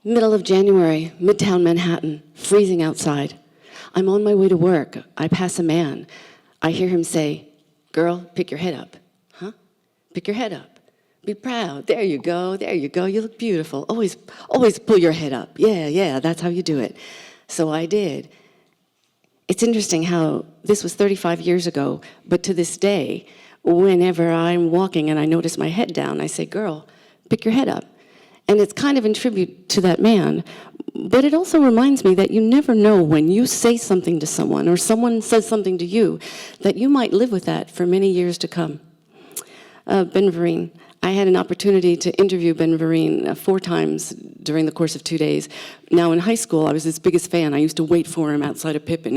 Middle of January, Midtown Manhattan, freezing outside. I'm on my way to work. I pass a man. I hear him say, "Girl, pick your head up." Huh? Pick your head up. Be proud. There you go. There you go. You look beautiful. Always pull your head up. Yeah, that's how you do it. So I did. It's interesting how this was 35 years ago, but to this day, whenever I'm walking and I notice my head down, I say, "Girl, pick your head up." And it's kind of in tribute to that man, but it also reminds me that you never know when you say something to someone or someone says something to you that you might live with that for many years to come. Ben Vereen. I had an opportunity to interview Ben Vereen 4 times during the course of 2 days. Now, in high school, I was his biggest fan. I used to wait for him outside of Pippin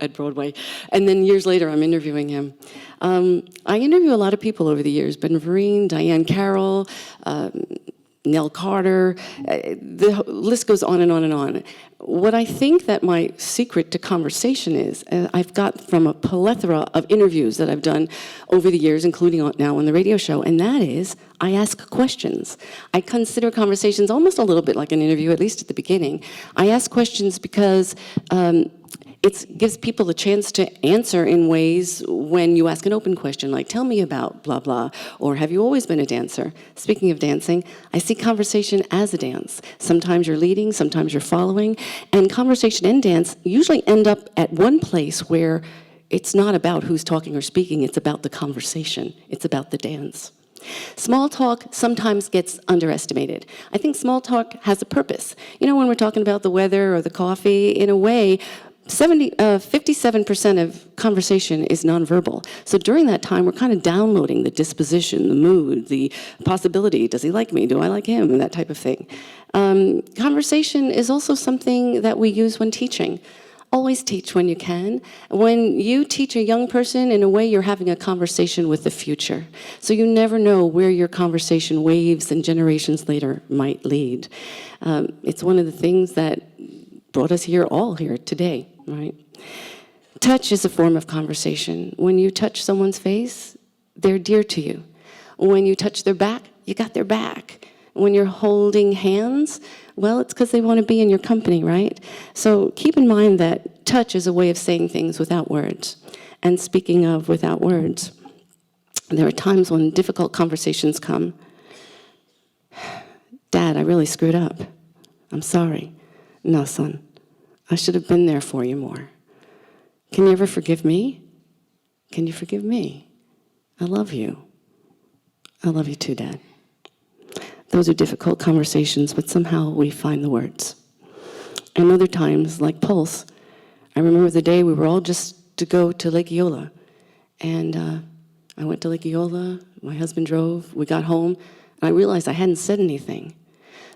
at Broadway. And then years later, I'm interviewing him. I interview a lot of people over the years. Ben Vereen, Diane Carroll, Nell Carter, the list goes on and on and on. What I think that my secret to conversation is, I've got from a plethora of interviews that I've done over the years, including now on the radio show, and that is, I ask questions. I consider conversations almost a little bit like an interview, at least at the beginning. I ask questions because it gives people a chance to answer in ways when you ask an open question, like, "Tell me about blah, blah," or "Have you always been a dancer?" Speaking of dancing, I see conversation as a dance. Sometimes you're leading, sometimes you're following, and conversation and dance usually end up at one place where it's not about who's talking or speaking, it's about the conversation, it's about the dance. Small talk sometimes gets underestimated. I think small talk has a purpose. You know, when we're talking about the weather or the coffee, in a way, 57% of conversation is nonverbal. So during that time, we're kind of downloading the disposition, the mood, the possibility. Does he like me? Do I like him? That type of thing. Conversation is also something that we use when teaching. Always teach when you can. When you teach a young person, in a way, you're having a conversation with the future. So you never know where your conversation waves and generations later might lead. It's one of the things that brought us all here today, right? Touch is a form of conversation. When you touch someone's face, they're dear to you. When you touch their back, you got their back. When you're holding hands, well, it's because they want to be in your company, right? So keep in mind that touch is a way of saying things without words. And speaking of without words, there are times when difficult conversations come. "Dad, I really screwed up. I'm sorry." "No, son, I should have been there for you more. Can you ever forgive me? Can you forgive me? I love you. I love you too, Dad." Those are difficult conversations, but somehow we find the words. And other times, like Pulse, I remember the day we were all just to go to Lake Eola. And I went to Lake Eola, my husband drove, we got home, and I realized I hadn't said anything.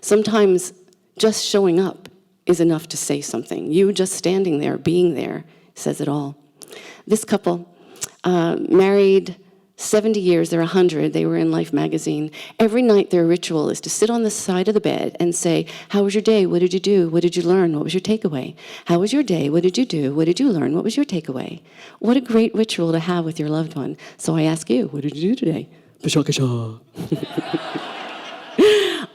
Sometimes just showing up is enough to say something. You just standing there, being there, says it all. This couple, married 70 years, they're 100, they were in Life magazine. Every night their ritual is to sit on the side of the bed and say, "How was your day? What did you do? What did you learn? What was your takeaway? How was your day? What did you do? What did you learn? What was your takeaway?" What a great ritual to have with your loved one. So I ask you, what did you do today?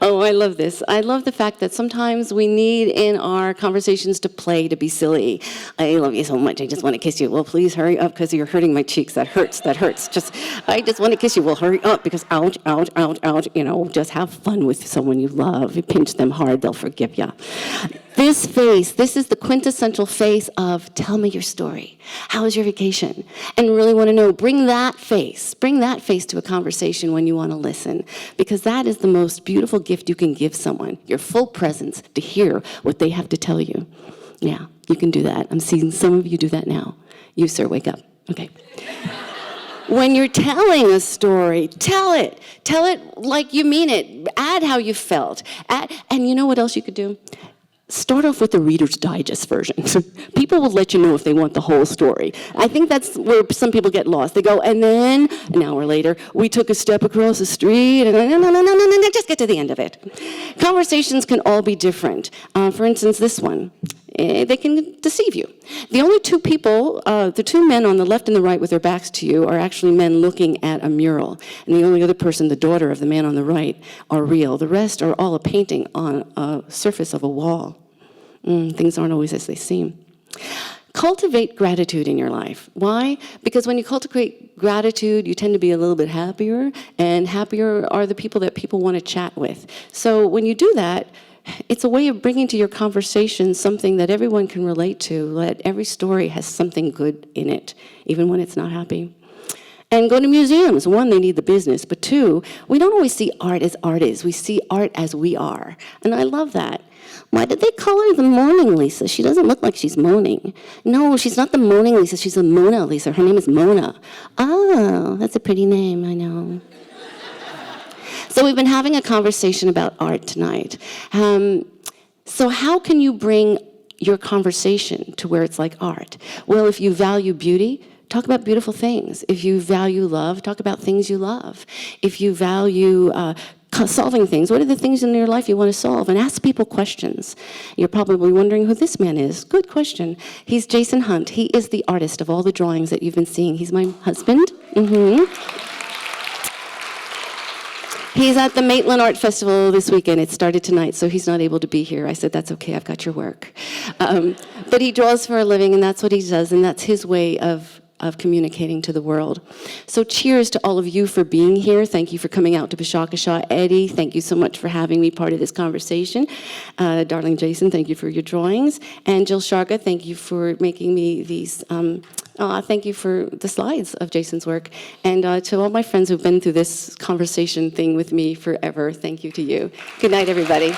Oh, I love this. I love the fact that sometimes we need in our conversations to play, to be silly. "I love you so much, I just want to kiss you." "Well, please hurry up because you're hurting my cheeks. That hurts. I just want to kiss you." "Well, hurry up because ouch, ouch, ouch, ouch." You know, just have fun with someone you love. You pinch them hard, they'll forgive you. This face, this is the quintessential face of "Tell me your story. How was your vacation?" And really want to know, bring that face to a conversation when you want to listen, because that is the most beautiful gift you can give someone, your full presence to hear what they have to tell you. Yeah, you can do that. I'm seeing some of you do that now. You, sir, wake up. Okay. When you're telling a story, tell it. Tell it like you mean it. Add how you felt. And you know what else you could do? start off with the Reader's Digest version. People will let you know if they want the whole story. I think that's where some people get lost. They go, and then, an hour later, we took a step across the street, and no, just get to the end of it. Conversations can all be different. For instance, this one. They can deceive you. The only two people, the two men on the left and the right with their backs to you are actually men looking at a mural. And the only other person, the daughter of the man on the right, are real. The rest are all a painting on a surface of a wall. Things aren't always as they seem. Cultivate gratitude in your life. Why? Because when you cultivate gratitude, you tend to be a little bit happier, and happier are the people that people want to chat with. So when you do that, it's a way of bringing to your conversation something that everyone can relate to, that every story has something good in it, even when it's not happy. And go to museums. One, they need the business, but two, we don't always see art as art is. We see art as we are. And I love that. Why did they call her the Moaning Lisa? She doesn't look like she's moaning. No, she's not the Moaning Lisa. She's the Mona Lisa. Her name is Mona. Oh, that's a pretty name, I know. So we've been having a conversation about art tonight. So how can you bring your conversation to where it's like art? Well, if you value beauty, talk about beautiful things. If you value love, talk about things you love. If you value solving things, what are the things in your life you want to solve? And ask people questions. You're probably wondering who this man is. Good question. He's Jason Hunt. He is the artist of all the drawings that you've been seeing. He's my husband. He's at the Maitland Art Festival this weekend. It started tonight, so he's not able to be here. I said, that's okay, I've got your work. But he draws for a living, and that's what he does, and that's his way of communicating to the world. So cheers to all of you for being here. Thank you for coming out to Bishakasha. Eddie, thank you so much for having me part of this conversation. Darling Jason, thank you for your drawings. And Jill Sharga, thank you for making me these thank you for the slides of Jason's work. And to all my friends who've been through this conversation thing with me forever, thank you to you. Good night, everybody.